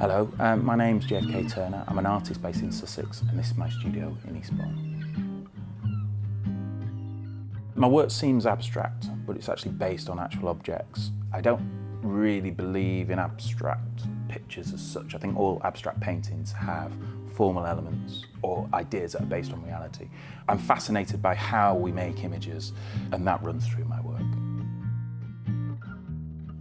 Hello, my name's JFK Turner. I'm an artist based in Sussex and this is my studio in Eastbourne. My work seems abstract, but it's actually based on actual objects. I don't really believe in abstract pictures as such. I think all abstract paintings have formal elements or ideas that are based on reality. I'm fascinated by how we make images, and that runs through my work.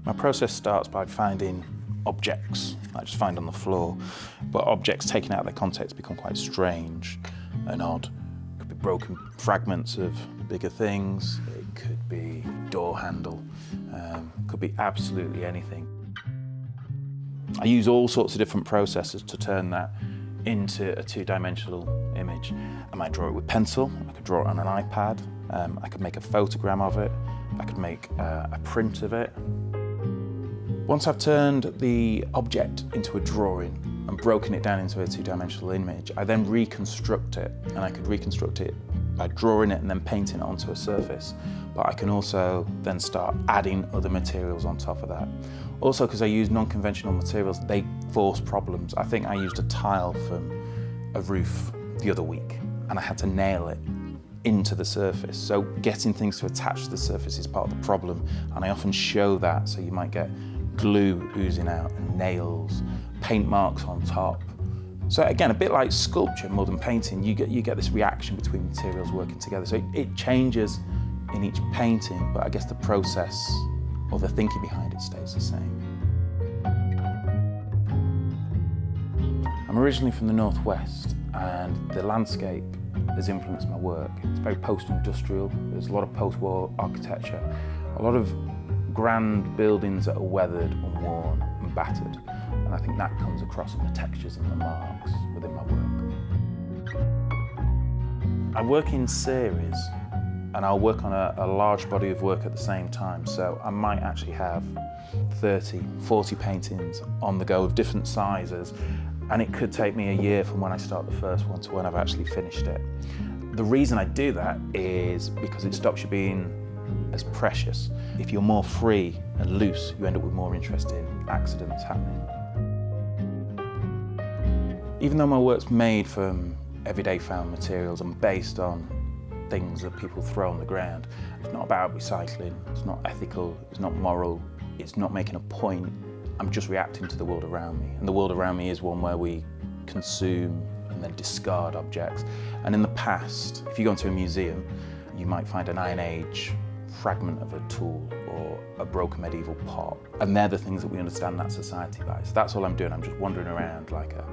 My process starts by finding objects I just find on the floor, but objects taken out of their context become quite strange and odd. It could be broken fragments of bigger things, it could be door handle, it could be absolutely anything. I use all sorts of different processes to turn that into a two-dimensional image. I might draw it with pencil, I could draw it on an iPad, I could make a photogram of it, I could make a print of it. Once I've turned the object into a drawing and broken it down into a two-dimensional image, I then reconstruct it, and I could reconstruct it by drawing it and then painting it onto a surface. But I can also then start adding other materials on top of that. Also, because I use non-conventional materials, they force problems. I think I used a tile from a roof the other week, and I had to nail it into the surface. So getting things to attach to the surface is part of the problem, and I often show that, so you might get glue oozing out and nails, paint marks on top. So again, a bit like sculpture more than painting, you get this reaction between materials working together. So it changes in each painting, but I guess the process or the thinking behind it stays the same. I'm originally from the Northwest, and the landscape has influenced my work. It's very post-industrial, there's a lot of post-war architecture, a lot of grand buildings that are weathered and worn and battered, and I think that comes across in the textures and the marks within my work. I work in series, and I'll work on a large body of work at the same time, so I might actually have 30, 40 paintings on the go of different sizes, and it could take me a year from when I start the first one to when I've actually finished it. The reason I do that is because it stops you being as precious. If you're more free and loose, you end up with more interesting accidents happening. Even though my work's made from everyday found materials and based on things that people throw on the ground, it's not about recycling, it's not ethical, it's not moral, it's not making a point. I'm just reacting to the world around me. And the world around me is one where we consume and then discard objects. And in the past, if you go into a museum, you might find an Iron Age fragment of a tool or a broken medieval pot. And they're the things that we understand that society by. So that's all I'm doing. I'm just wandering around like a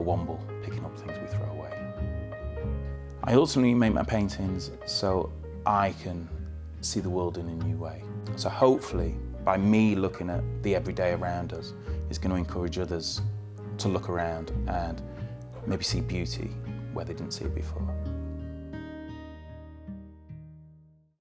womble, picking up things we throw away. I ultimately make my paintings so I can see the world in a new way. So hopefully, by me looking at the everyday around us, is going to encourage others to look around and maybe see beauty where they didn't see it before.